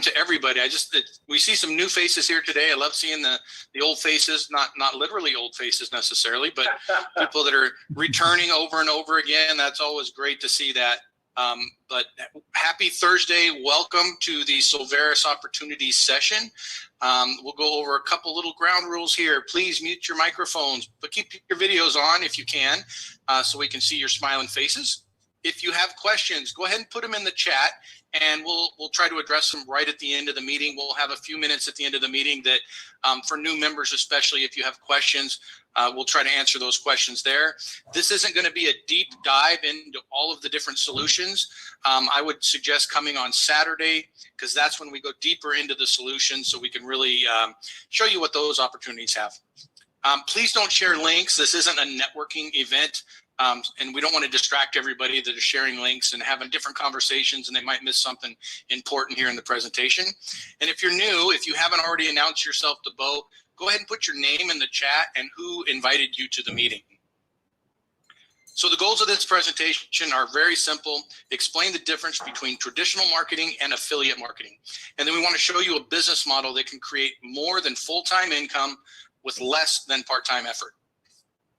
to everybody. We see some new faces here today. I love seeing the old faces, not literally old faces necessarily, but people that are returning over and over again. That's always great to see that. But happy Thursday. Welcome to the Solveres Opportunities session. We'll go over a couple little ground rules here. Please mute your microphones, but keep your videos on if you can, so we can see your smiling faces. If you have questions, go ahead and put them in the chat, and we'll try to address them right at the end of the meeting. We'll have a few minutes at the end of the meeting that, for new members especially, if you have questions, we'll try to answer those questions there. This isn't going to be a deep dive into all of the different solutions. I would suggest coming on Saturday, because that's when we go deeper into the solutions, so we can really show you what those opportunities have. Please don't share links. This isn't a networking event. And we don't want to distract everybody that is sharing links and having different conversations, and they might miss something important here in the presentation. And if you're new, if you haven't already announced yourself to Bo, go ahead and put your name in the chat and who invited you to the meeting. So the goals of this presentation are very simple. Explain the difference between traditional marketing and affiliate marketing. And then we want to show you a business model that can create more than full-time income with less than part-time effort.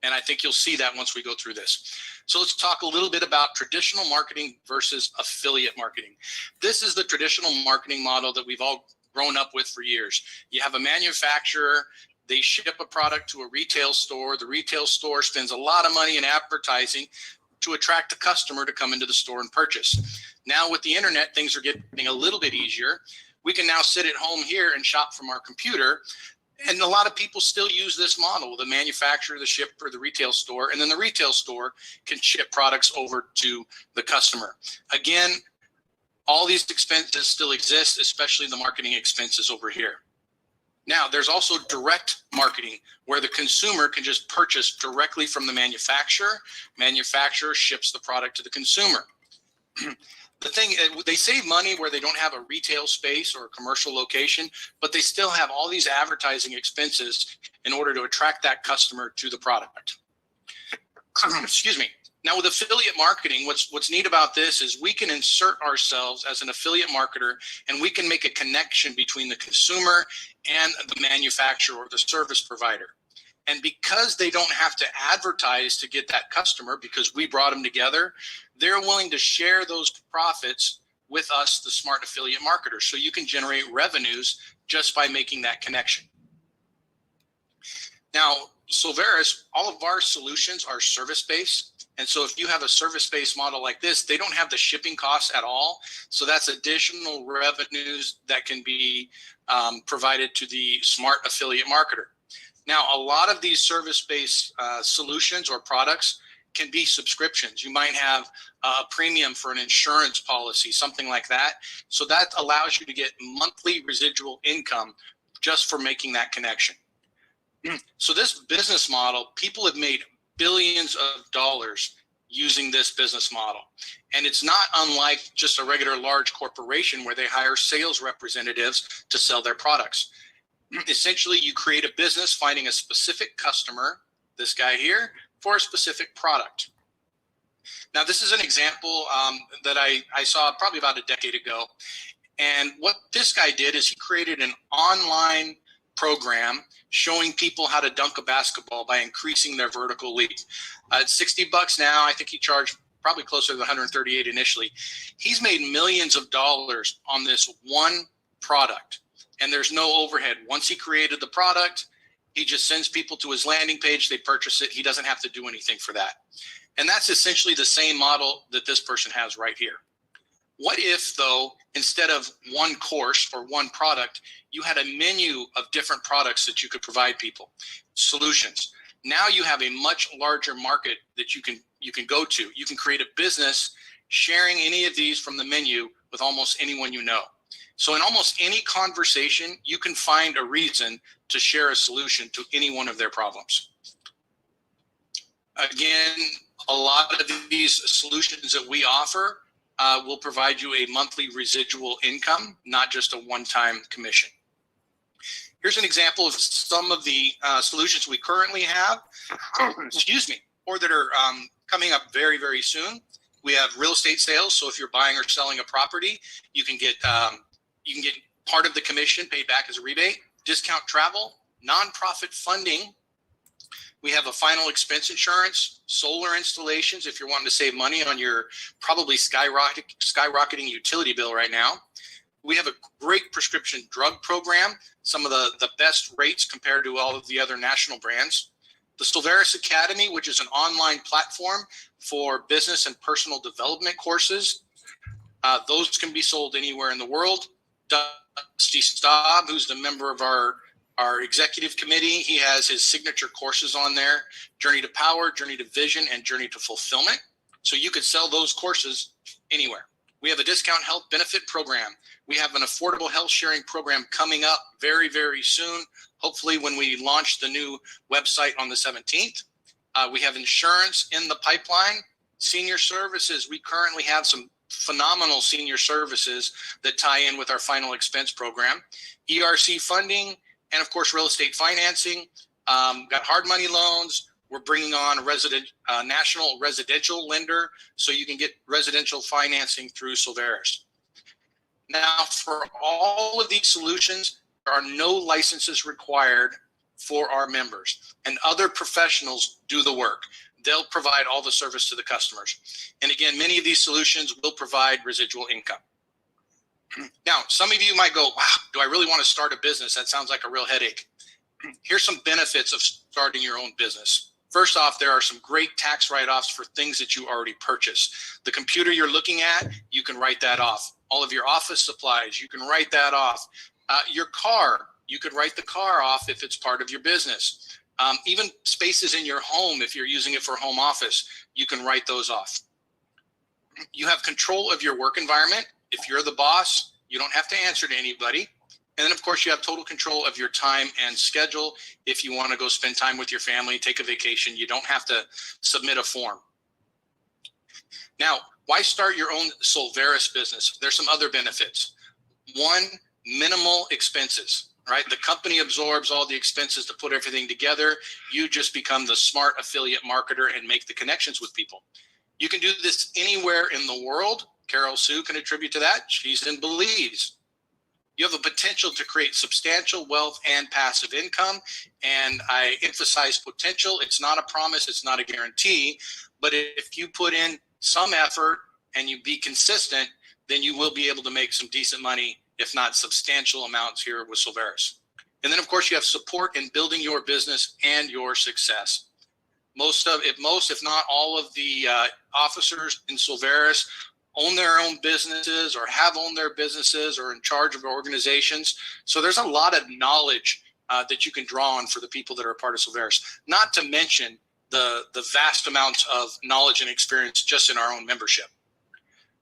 And I think you'll see that once we go through this. So let's talk a little bit about traditional marketing versus affiliate marketing. This is the traditional marketing model that we've all grown up with for years. You have a manufacturer, they ship a product to a retail store. The retail store spends a lot of money in advertising to attract the customer to come into the store and purchase. Now with the internet, things are getting a little bit easier. We can now sit at home here and shop from our computer. And a lot of people still use this model, the manufacturer, the shipper, the retail store, and then the retail store can ship products over to the customer. Again, all these expenses still exist, especially the marketing expenses over here. Now, there's also direct marketing where the consumer can just purchase directly from the manufacturer. Manufacturer ships the product to the consumer. The thing, they save money where they don't have a retail space or a commercial location, but they still have all these advertising expenses in order to attract that customer to the product. Excuse me. Now with affiliate marketing, what's neat about this is we can insert ourselves as an affiliate marketer, and we can make a connection between the consumer and the manufacturer or the service provider. And because they don't have to advertise to get that customer, because we brought them together, they're willing to share those profits with us, the smart affiliate marketers. So you can generate revenues just by making that connection. Now, Solveres, all of our solutions are service-based. And so if you have a service-based model like this, they don't have the shipping costs at all. So that's additional revenues that can be provided to the smart affiliate marketer. Now, a lot of these service-based solutions or products can be subscriptions. You might have a premium for an insurance policy, something like that. So that allows you to get monthly residual income just for making that connection. So this business model, people have made billions of dollars using this business model. And it's not unlike just a regular large corporation where they hire sales representatives to sell their products. Essentially, you create a business finding a specific customer, this guy here, for a specific product. Now, this is an example that I saw probably about a decade ago. And what this guy did is he created an online program showing people how to dunk a basketball by increasing their vertical leap. It's $60 now. I think he charged probably closer to 138 initially. He's made millions of dollars on this one product. And there's no overhead. Once he created the product, he just sends people to his landing page, they purchase it. He doesn't have to do anything for that. And that's essentially the same model that this person has right here. What if, though, instead of one course or one product, you had a menu of different products that you could provide people, solutions? Now you have a much larger market that you can go to. You can create a business sharing any of these from the menu with almost anyone you know. So in almost any conversation, you can find a reason to share a solution to any one of their problems. Again, a lot of these solutions that we offer will provide you a monthly residual income, not just a one-time commission. Here's an example of some of the solutions we currently have, excuse me, or that are coming up very, very soon. We have real estate sales. So if you're buying or selling a property, you can get part of the commission paid back as a rebate, discount travel, nonprofit funding. We have a final expense insurance, solar installations if you're wanting to save money on your probably skyrocketing utility bill right now. We have a great prescription drug program, some of the best rates compared to all of the other national brands. The Solveres Academy, which is an online platform for business and personal development courses. Those can be sold anywhere in the world. Dusty Staub, who's the member of our executive committee, he has his signature courses on there: Journey to Power, Journey to Vision, and Journey to Fulfillment. So you could sell those courses anywhere. We have a discount health benefit program. We have an affordable health sharing program coming up very, very soon, hopefully when we launch the new website on the 17th. We have insurance in the pipeline. Senior services, we currently have some phenomenal senior services that tie in with our final expense program. ERC funding, and of course, real estate financing. Got hard money loans. We're bringing on a national residential lender, so you can get residential financing through Solveres. Now, for all of these solutions, there are no licenses required for our members, and other professionals do the work. They'll provide all the service to the customers. And again, many of these solutions will provide residual income. Now, some of you might go, wow, do I really want to start a business? That sounds like a real headache. Here's some benefits of starting your own business. First off, there are some great tax write-offs for things that you already purchased. The computer you're looking at, you can write that off. All of your office supplies, you can write that off. Your car, you could write the car off if it's part of your business. Even spaces in your home, if you're using it for home office, you can write those off. You have control of your work environment. If you're the boss, you don't have to answer to anybody. And then, of course, you have total control of your time and schedule. If you want to go spend time with your family, take a vacation, you don't have to submit a form. Now, why start your own Solveres business? There's some other benefits. One, minimal expenses, right? The company absorbs all the expenses to put everything together. You just become the smart affiliate marketer and make the connections with people. You can do this anywhere in the world. Carol Sue can attribute to that. She's in Belize. You have a potential to create substantial wealth and passive income. And I emphasize potential. It's not a promise. It's not a guarantee. But if you put in some effort and you be consistent, then you will be able to make some decent money, if not substantial amounts here with Solveres. And then, of course, you have support in building your business and your success. If not all of the officers in Solveres own their own businesses or have owned their businesses or in charge of organizations. So there's a lot of knowledge that you can draw on for the people that are a part of Solveres, not to mention the vast amounts of knowledge and experience just in our own membership.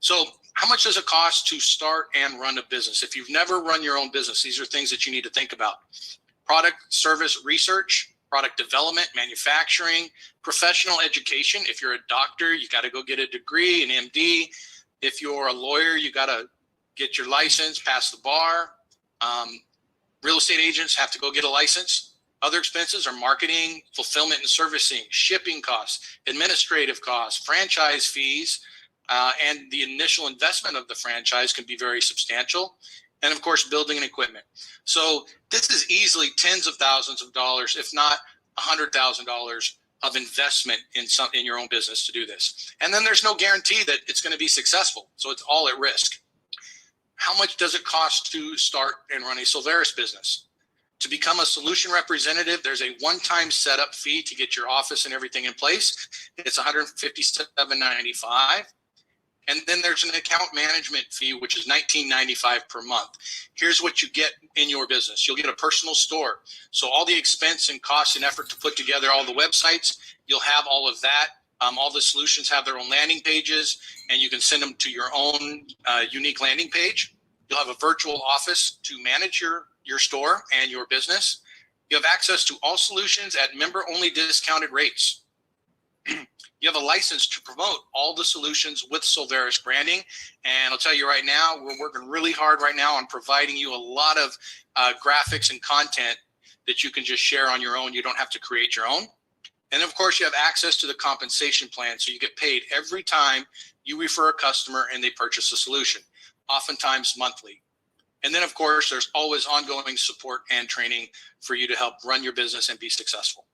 So how much does it cost to start and run a business? If you've never run your own business, these are things that you need to think about. Product, service, research, product development, manufacturing, professional education. If you're a doctor, you got to go get a degree, an MD. If you're a lawyer, you got to get your license, pass the bar. Real estate agents have to go get a license. Other expenses are marketing, fulfillment and servicing, shipping costs, administrative costs, franchise fees, and the initial investment of the franchise can be very substantial. And of course, building and equipment. So this is easily tens of thousands of dollars, if not $100,000 of investment in your own business to do this. And then there's no guarantee that it's going to be successful. So it's all at risk. How much does it cost to start and run a Solveres business? To become a solution representative, there's a one-time setup fee to get your office and everything in place. It's $157.95. And then there's an account management fee, which is $19.95 per month. Here's what you get in your business. You'll get a personal store. So all the expense and cost and effort to put together all the websites, you'll have all of that. All the solutions have their own landing pages, and you can send them to your own unique landing page. You'll have a virtual office to manage your store and your business. You have access to all solutions at member-only discounted rates. You have a license to promote all the solutions with Solveres branding. And I'll tell you right now, we're working really hard right now on providing you a lot of graphics and content that you can just share on your own. You don't have to create your own. And of course, you have access to the compensation plan. So you get paid every time you refer a customer and they purchase a solution, oftentimes monthly. And then, of course, there's always ongoing support and training for you to help run your business and be successful.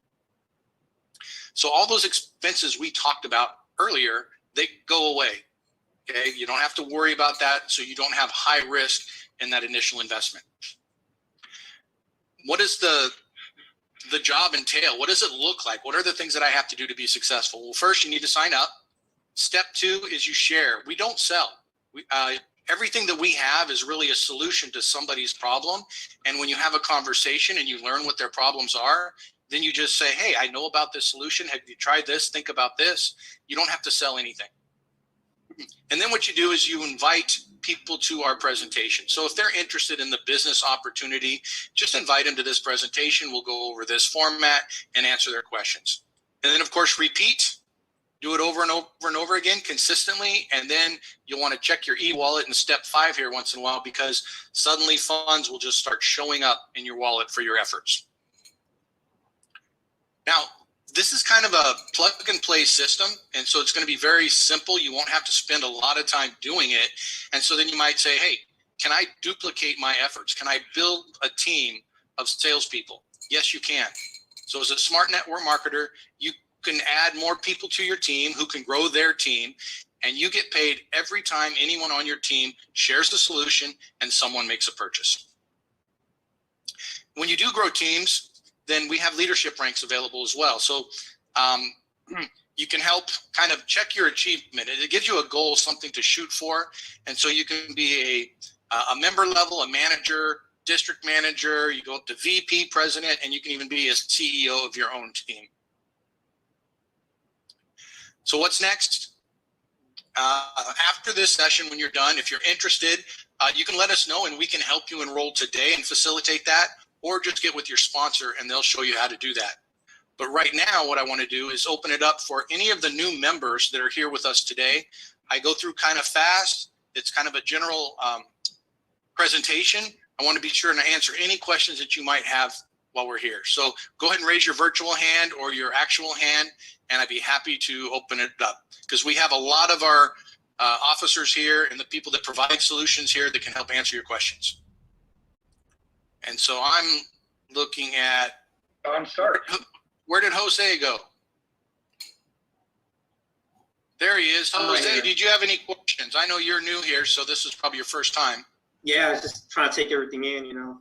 So all those expenses we talked about earlier, they go away. Okay, you don't have to worry about that, so you don't have high risk in that initial investment. What does the job entail? What does it look like? What are the things that I have to do to be successful? Well, first, you need to sign up. Step 2 is you share. We don't sell. Everything that we have is really a solution to somebody's problem. And when you have a conversation and you learn what their problems are, then you just say, hey, I know about this solution. Have you tried this? Think about this. You don't have to sell anything. And then what you do is you invite people to our presentation. So if they're interested in the business opportunity, just invite them to this presentation. We'll go over this format and answer their questions. And then, of course, repeat. Do it over and over and over again consistently. And then you'll want to check your e-wallet in step 5 here once in a while, because suddenly funds will just start showing up in your wallet for your efforts. Now, this is kind of a plug and play system. And so it's going to be very simple. You won't have to spend a lot of time doing it. And so then you might say, hey, can I duplicate my efforts? Can I build a team of salespeople? Yes, you can. So as a smart network marketer, you can add more people to your team who can grow their team, and you get paid every time anyone on your team shares the solution and someone makes a purchase. When you do grow teams, then we have leadership ranks available as well. So you can help kind of check your achievement. It gives you a goal, something to shoot for. And so you can be a member level, a manager, district manager, you go up to VP, president, and you can even be a CEO of your own team. So what's next? After this session, when you're done, if you're interested, you can let us know and we can help you enroll today and facilitate that, or just get with your sponsor and they'll show you how to do that. But right now, what I want to do is open it up for any of the new members that are here with us today. I go through kind of fast. It's kind of a general presentation. I want to be sure to answer any questions that you might have while we're here. So go ahead and raise your virtual hand or your actual hand, and I'd be happy to open it up, because we have a lot of our officers here and the people that provide solutions here that can help answer your questions. And so I'm looking at, I'm sorry. Where did Jose go? There he is. Jose, did you have any questions? I know you're new here, so this is probably your first time. Yeah, I was just trying to take everything in, you know.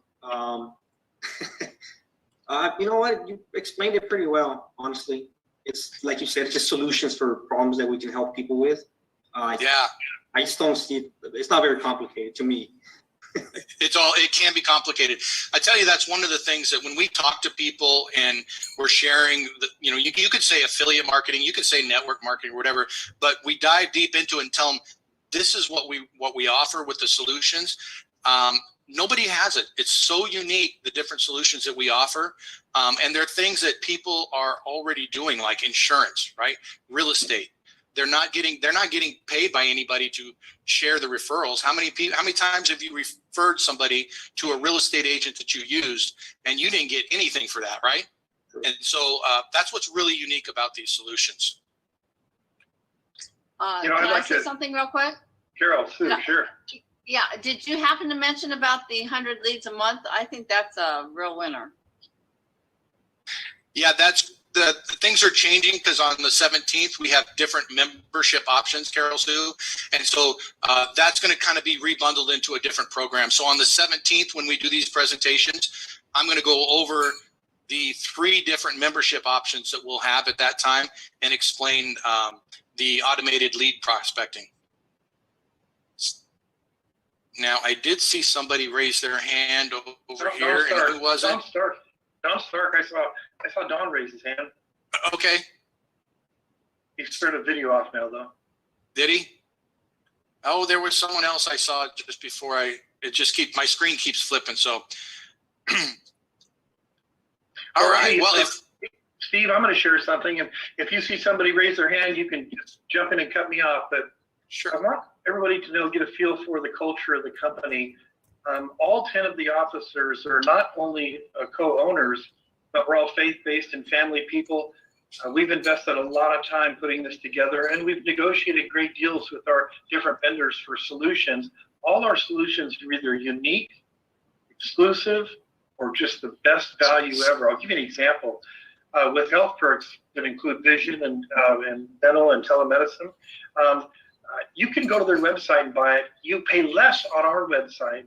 You know what? You explained it pretty well, honestly. It's like you said, it's just solutions for problems that we can help people with. Yeah. I just don't see it. It's not very complicated to me. It can be complicated. I tell you, that's one of the things that when we talk to people and we're sharing, you know, you could say affiliate marketing, you could say network marketing or whatever, but we dive deep into it and tell them this is what we offer with the solutions. Nobody has it. It's so unique, the different solutions that we offer. And there are things that people are already doing, like insurance, right? Real estate. They're not getting paid by anybody to share the referrals. How many times have you referred somebody to a real estate agent that you used and you didn't get anything for that, right? And so that's what's really unique about these solutions. You know, can I'd I like say to, something real quick? Carol, Sue, No. sure. Yeah, did you happen to mention about the 100 leads a month? I think that's a real winner. Yeah, that's the things are changing, because on the 17th we have different membership options, Carol Sue, and so that's going to kind of be rebundled into a different program. So on the 17th, when we do these presentations, I'm going to go over the 3 different membership options that we'll have at that time and explain the automated lead prospecting. Now, I did see somebody raise their hand over here, and who was it? Don Stark. I saw Don raise his hand. Okay. He's turned a video off now, though. Did he? Oh, there was someone else I saw just before my screen keeps flipping. So, all right. Hey, Well, Steve, I'm going to share something. If you see somebody raise their hand, you can just jump in and cut me off. But sure. I want everybody to get a feel for the culture of the company. All 10 of the officers are not only co-owners, but we're all faith-based and family people. We've invested a lot of time putting this together, and we've negotiated great deals with our different vendors for solutions. All our solutions are either unique, exclusive, or just the best value ever. I'll give you an example. With health perks that include vision and dental and telemedicine, you can go to their website and buy it. You pay less on our website.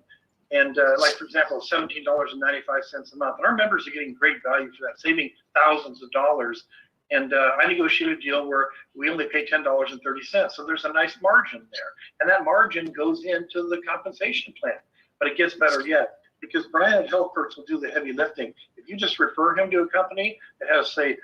And like, for example, $17.95 a month. And our members are getting great value for that, saving thousands of dollars. And I negotiated a deal where we only pay $10.30. So there's a nice margin there. And that margin goes into the compensation plan. But it gets better yet, because Brian at Health Perks will do the heavy lifting. If you just refer him to a company that has, say,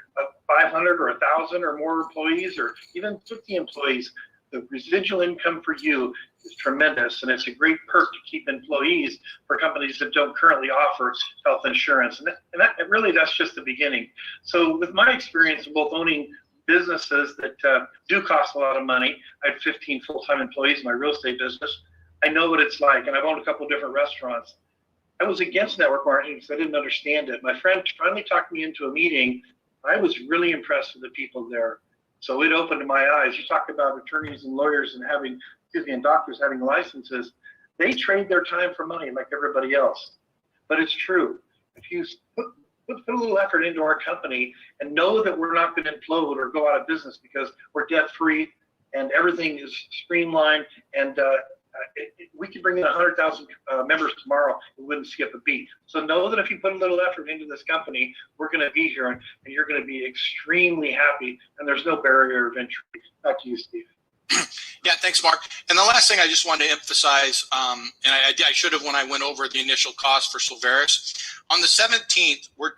500 or 1,000 or more employees, or even 50 employees, the residual income for you is tremendous, and it's a great perk to keep employees for companies that don't currently offer health insurance. And that's just the beginning. So with my experience of both owning businesses that do cost a lot of money, I had 15 full-time employees in my real estate business. I know what it's like, and I've owned a couple of different restaurants. I was against network marketing because I didn't understand it. My friend finally talked me into a meeting. I was really impressed with the people there. So it opened my eyes. You talk about attorneys and lawyers and and doctors having licenses. They trade their time for money like everybody else. But it's true. If you put a little effort into our company and know that we're not going to implode or go out of business because we're debt free and everything is streamlined, and we could bring in 100,000 members tomorrow and wouldn't skip a beat. So know that if you put a little effort into this company, we're going to be here, and you're going to be extremely happy, and there's no barrier of entry. Back to you, Steve. Yeah, thanks, Mark. And the last thing I just wanted to emphasize, and I should have when I went over the initial cost for Solveres. On the 17th, we're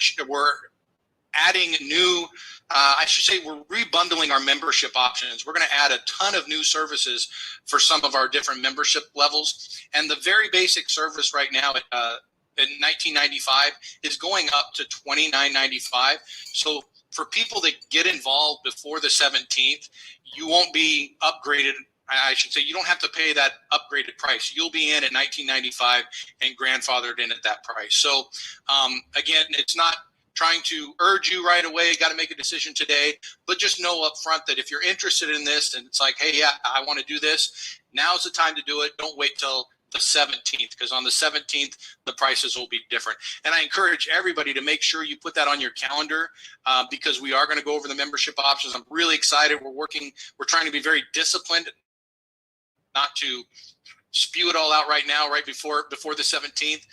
adding new, we're rebundling our membership options. We're going to add a ton of new services for some of our different membership levels. And the very basic service right now at $19.95 is going up to $29.95. So for people that get involved before the 17th, you won't be upgraded. I should say you don't have to pay that upgraded price. You'll be in at $19.95 and grandfathered in at that price. So again, it's not trying to urge you right away, got to make a decision today, but just know up front that if you're interested in this and it's like, hey, yeah, I want to do this, now's the time to do it. Don't wait till the 17th, because on the 17th, the prices will be different. And I encourage everybody to make sure you put that on your calendar because we are going to go over the membership options. I'm really excited. We're trying to be very disciplined, not to spew it all out right now, right before the 17th,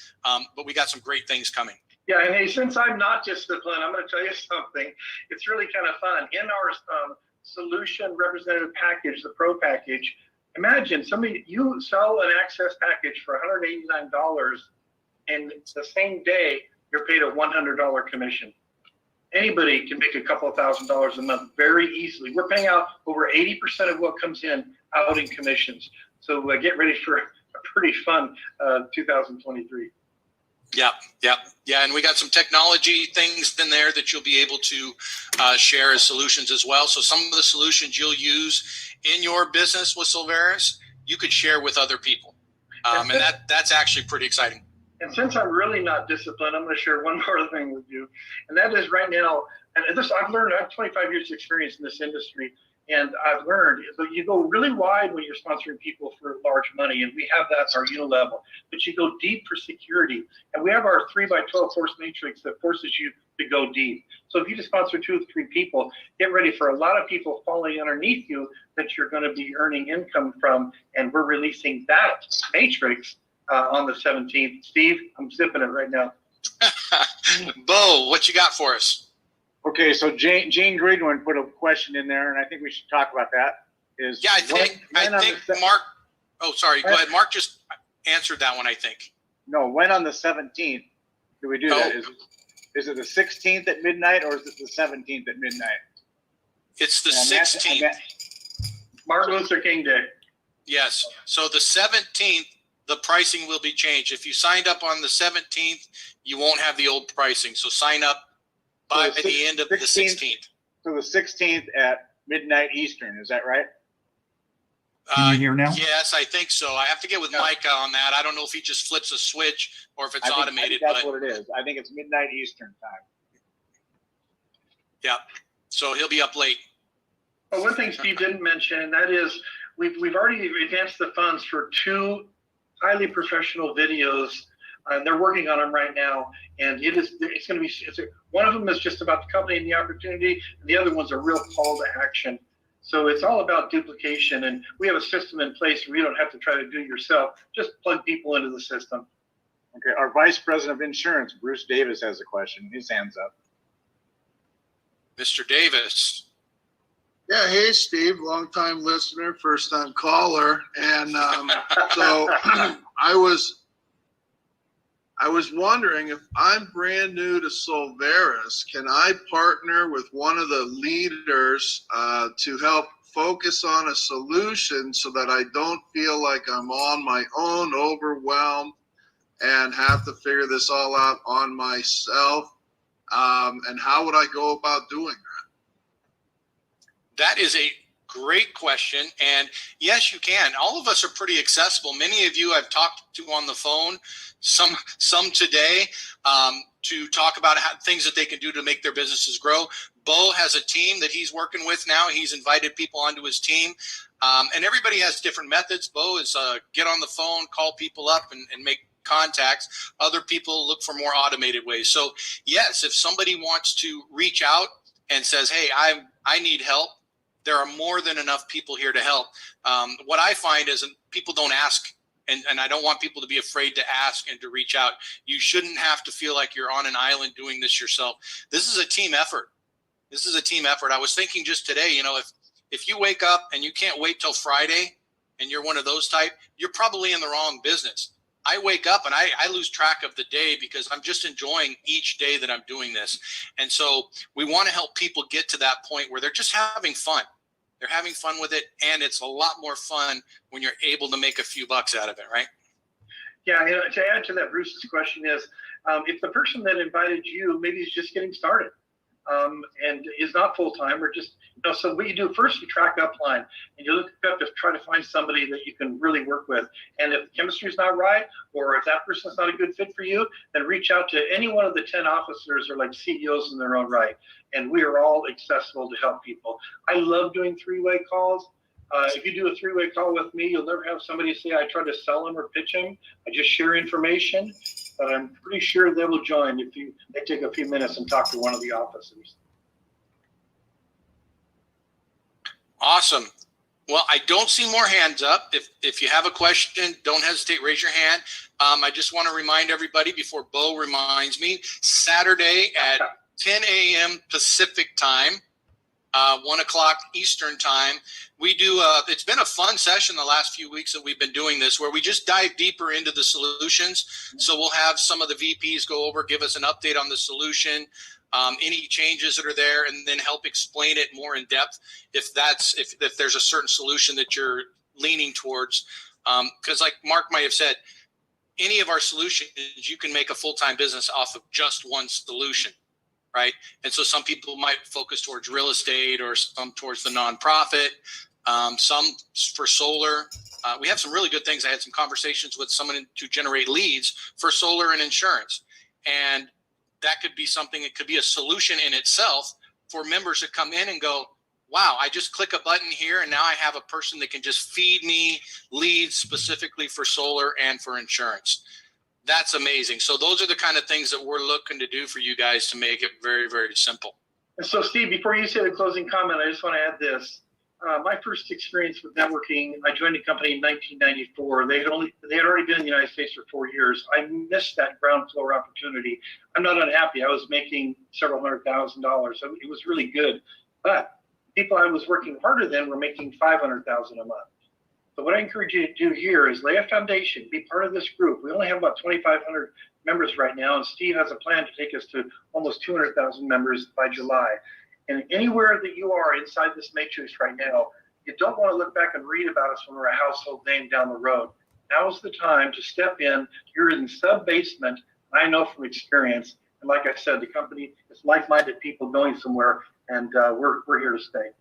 but we got some great things coming. Yeah, and hey, since I'm not disciplined, I'm going to tell you something. It's really kind of fun. In our solution representative package, the pro package, imagine you sell an access package for $189, and the same day you're paid a $100 commission. Anybody can make a couple of $1,000s a month very easily. We're paying out over 80% of what comes in out in commissions. So get ready for a pretty fun 2023. Yeah. And we got some technology things in there that you'll be able to share as solutions as well. So some of the solutions you'll use in your business with Solveres, you could share with other people. And that's actually pretty exciting. And since I'm really not disciplined, I'm going to share one more thing with you. And that is right now, and this I've learned, I have 25 years experience in this industry. And I've learned you go really wide when you're sponsoring people for large money, and we have that at our level. But you go deep for security, and we have our 3x12 force matrix that forces you to go deep. So if you just sponsor 2 or 3 people, get ready for a lot of people falling underneath you that you're going to be earning income from, and we're releasing that matrix on the 17th. Steve, I'm zipping it right now. Bo, what you got for us? Okay, so Gene Greenwood put a question in there, and I think we should talk about that. I think Mark. Oh, sorry. Go ahead. Mark just answered that one, I think. No, when on the 17th do we do that? Is it the 16th at midnight, or is it the 17th at midnight? It's the 16th. Martin Luther King Day. Yes. So the 17th, the pricing will be changed. If you signed up on the 17th, you won't have the old pricing. So sign up by the end of the 16th. So the 16th at midnight Eastern, is that right? Can you hear now? Yes, I think so. I have to get with Micah on that. I don't know if he just flips a switch or if it's automated. I think that's what it is. I think it's midnight Eastern time. Yeah. So he'll be up late. Well, one thing Steve didn't mention, and that is we've already advanced the funds for 2 highly professional videos. They're working on them right now, and it's going to be, one of them is just about the company and the opportunity, and the other one's a real call to action. So it's all about duplication, and we have a system in place where you don't have to try to do it yourself. Just plug people into the system. Okay, our Vice President of Insurance, Bruce Davis, has a question. His hand's up. Mr. Davis. Yeah, hey Steve, long-time listener, first-time caller, and so I was wondering, if I'm brand new to Solveres, can I partner with one of the leaders to help focus on a solution so that I don't feel like I'm on my own, overwhelmed, and have to figure this all out on myself? And how would I go about doing that? That is a great question. And yes, you can. All of us are pretty accessible. Many of you I've talked to on the phone, some today, to talk about things that they can do to make their businesses grow. Bo has a team that he's working with now. He's invited people onto his team. And everybody has different methods. Bo is get on the phone, call people up and make contacts. Other people look for more automated ways. So yes, if somebody wants to reach out and says, hey, I need help, there are more than enough people here to help. What I find is people don't ask, and I don't want people to be afraid to ask and to reach out. You shouldn't have to feel like you're on an island doing this yourself. This is a team effort. This is a team effort. I was thinking just today, if you wake up and you can't wait till Friday and you're one of those type, you're probably in the wrong business. I wake up and I lose track of the day because I'm just enjoying each day that I'm doing this. And so we want to help people get to that point where they're just having fun. They're having fun with it, and it's a lot more fun when you're able to make a few bucks out of it, right? Yeah, to add to that, Bruce's question is, if the person that invited you maybe is just getting started and is not full-time, or just, so what you do first, you track upline and you look up to try to find somebody that you can really work with. And if the chemistry is not right, or if that person's not a good fit for you, then reach out to any one of the 10 officers or like CEOs in their own right. And we are all accessible to help people. I love doing three-way calls. If you do a three-way call with me, you'll never have somebody say, I try to sell them or pitch them. I just share information, but I'm pretty sure they will join if they take a few minutes and talk to one of the officers. Awesome. Well, I don't see more hands up. If you have a question, don't hesitate, raise your hand. I just want to remind everybody before Bo reminds me, Saturday at 10 a.m. Pacific time, 1 o'clock Eastern time, we do, it's been a fun session the last few weeks that we've been doing this, where we just dive deeper into the solutions. So we'll have some of the VPs go over, give us an update on the solution, any changes that are there, and then help explain it more in depth if there's a certain solution that you're leaning towards. Because like Mark might have said, any of our solutions, you can make a full-time business off of just one solution, right? And so some people might focus towards real estate, or some towards the nonprofit, some for solar. We have some really good things. I had some conversations with someone to generate leads for solar and insurance. And that could be something, it could be a solution in itself for members that come in and go, wow, I just click a button here and now I have a person that can just feed me leads specifically for solar and for insurance. That's amazing. So those are the kind of things that we're looking to do for you guys to make it very, very simple. And so, Steve, before you say the closing comment, I just want to add this. My first experience with networking, I joined a company in 1994. They had already been in the United States for 4 years. I missed that ground floor opportunity. I'm not unhappy. I was making several $100,000. So it was really good. But people I was working harder than were making $500,000 a month. So what I encourage you to do here is lay a foundation, be part of this group. We only have about 2,500 members right now, and Steve has a plan to take us to almost 200,000 members by July. And anywhere that you are inside this matrix right now, you don't want to look back and read about us when we're a household name down the road. Now's the time to step in. You're in sub-basement. I know from experience. And like I said, the company is like-minded people going somewhere, and we're here to stay.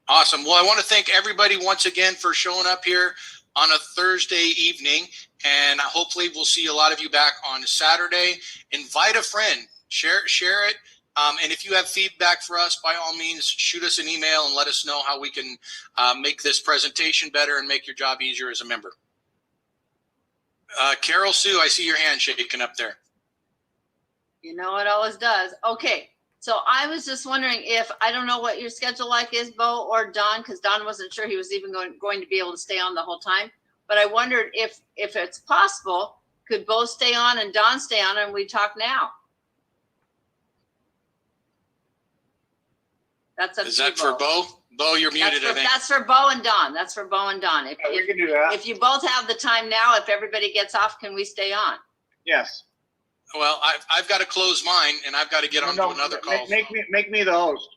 Awesome. Well, I want to thank everybody once again for showing up here on a Thursday evening. And hopefully we'll see a lot of you back on Saturday. Invite a friend. Share it. And if you have feedback for us, by all means, shoot us an email and let us know how we can make this presentation better and make your job easier as a member. Carol Sue, I see your hand shaking up there. You know, it always does. Okay. So I was just wondering if, I don't know what your schedule like is, Bo or Don, because Don wasn't sure he was even going to be able to stay on the whole time. But I wondered if it's possible, could Bo stay on and Don stay on and we talk now? That's up Is to you, that for Bo? Bo, you're muted, I think. That's for Bo and Don. That's for Bo and Don. Yeah, we can do that. If you both have the time now, if everybody gets off, can we stay on? Yes. Well, I've got to close mine and I've got to get on to another call. Make me the host.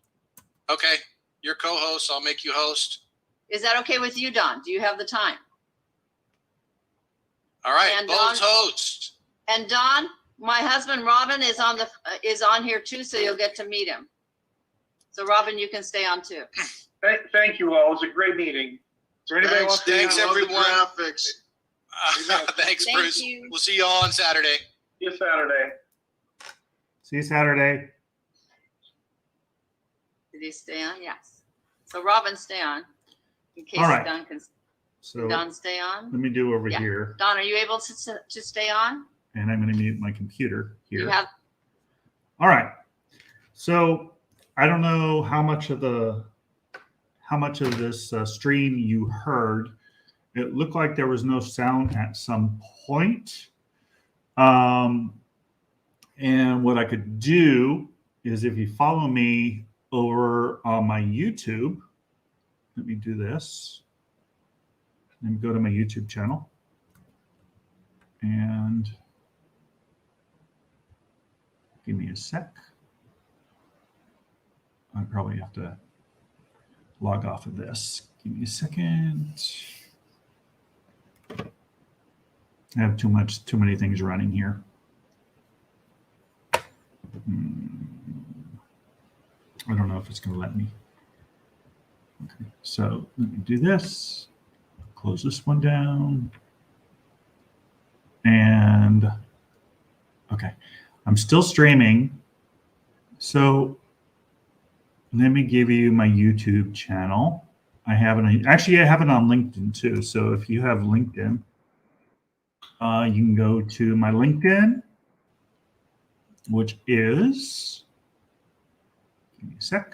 Okay. You're co-host. I'll make you host. Is that okay with you, Don? Do you have the time? All right. And Bo's Don- host. And Don, my husband Robin is on here too, so you'll get to meet him. So Robin, you can stay on too. Thank you all. It was a great meeting. So anybody wants to Thanks, I love the everyone. graphics. Thanks, Thank Bruce. you. We'll see you all on Saturday. See you Saturday. See you Saturday. Did he stay on? Yes. So Robin, stay on. In case All right. Don can So Don stay on. let me do over Yeah. here, Don, are you able to stay on? and I'm going to mute my computer here. You have All right. So I don't know how much of this stream you heard. It looked like there was no sound at some point. And what I could do is, if you follow me over on my YouTube, let me do this. Let me go to my YouTube channel. And give me a sec. I probably have to log off of this. Give me a second. I have too many things running here. I don't know if it's going to let me. Okay, so let me do this. Close this one down. And okay, I'm still streaming. So let me give you my YouTube channel. I have it on LinkedIn too. So if you have LinkedIn, you can go to my LinkedIn, which is, give me a sec.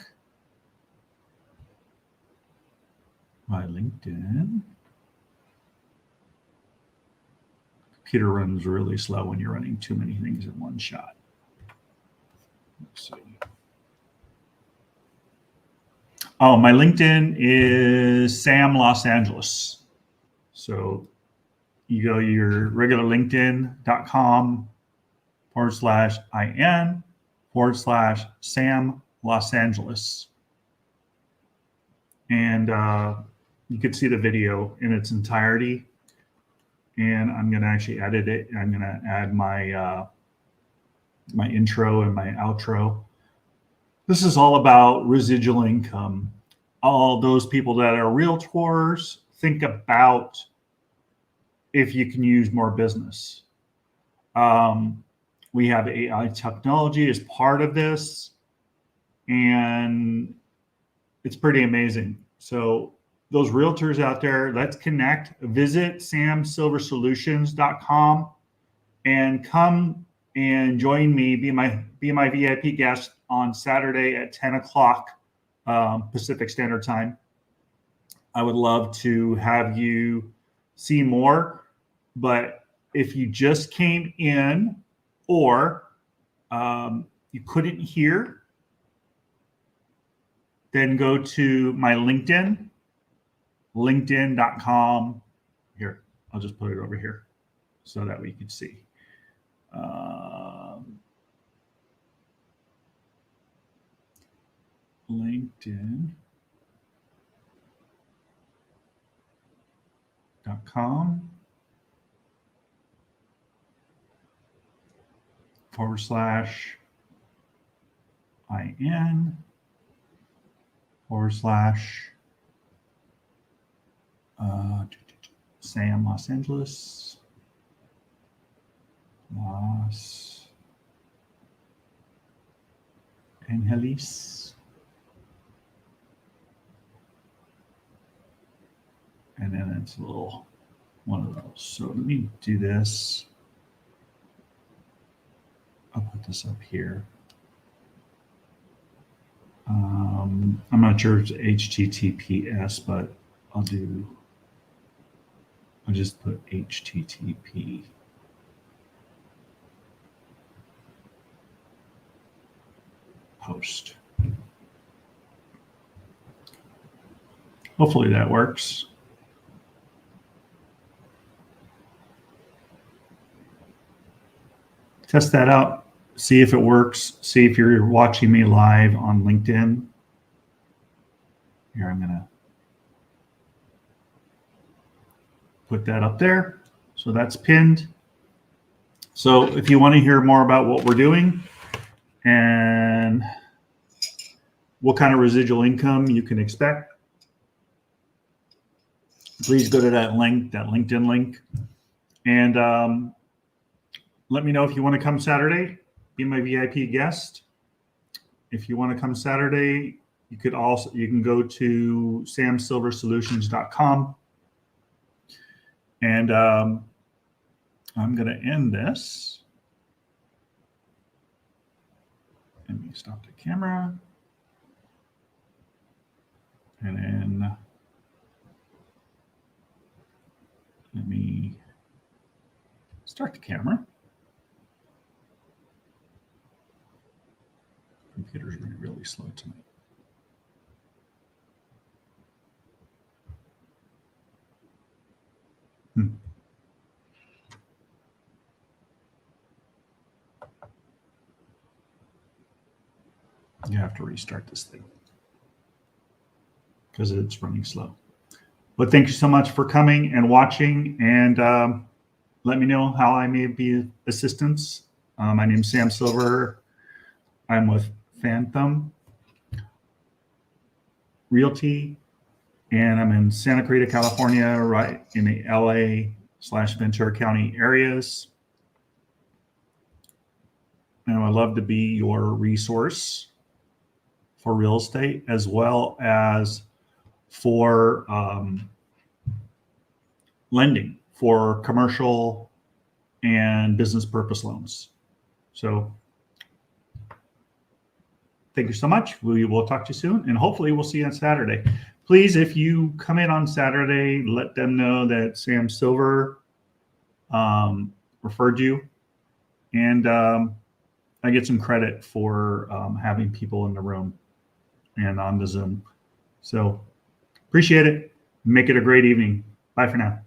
My LinkedIn. Computer runs really slow when you're running too many things in one shot. Let's see. Oh, my LinkedIn is Sam Los Angeles. So you go to your regular LinkedIn.com/IN/Sam Los Angeles. And you could see the video in its entirety. And I'm going to actually edit it. I'm going to add my my intro and my outro. This is all about residual income. All those people that are realtors, think about if you can use more business. We have AI technology as part of this, and it's pretty amazing. So those realtors out there, let's connect. Visit samsilversolutions.com and come and join me, be my VIP guest on Saturday at 10 o'clock Pacific Standard Time. I would love to have you see more, but if you just came in or you couldn't hear, then go to my LinkedIn, linkedin.com. Here, I'll just put it over here so that we can see. LinkedIn.com /IN / Sam Los Angeles. Los Angeles. And then it's a little one of those. So let me do this. I'll put this up here. I'm not sure it's HTTPS, but I'll just put HTTP. Post. Hopefully that works. Test that out. See if it works. See if you're watching me live on LinkedIn. Here, I'm going to put that up there. So that's pinned. So if you want to hear more about what we're doing and what kind of residual income you can expect, please go to that link, that LinkedIn link. And let me know if you want to come Saturday, be my VIP guest. If you want to come Saturday, you can go to samsilversolutions.com. And I'm going to end this. Let me stop the camera. And then let me start the camera. Computer's running really slow tonight. You have to restart this thing because it's running slow. But thank you so much for coming and watching, and let me know how I may be of assistance. My name's Sam Silver. I'm with Phantom Realty, and I'm in Santa Clarita, California, right in the LA/Ventura County areas. And I'd love to be your resource for real estate as well as for lending for commercial and business purpose loans. So thank you so much. We will talk to you soon, and hopefully we'll see you on Saturday. Please, if you come in on Saturday, let them know that Sam Silver referred you, and I get some credit for having people in the room and on the Zoom. So appreciate it. Make it a great evening. Bye for now.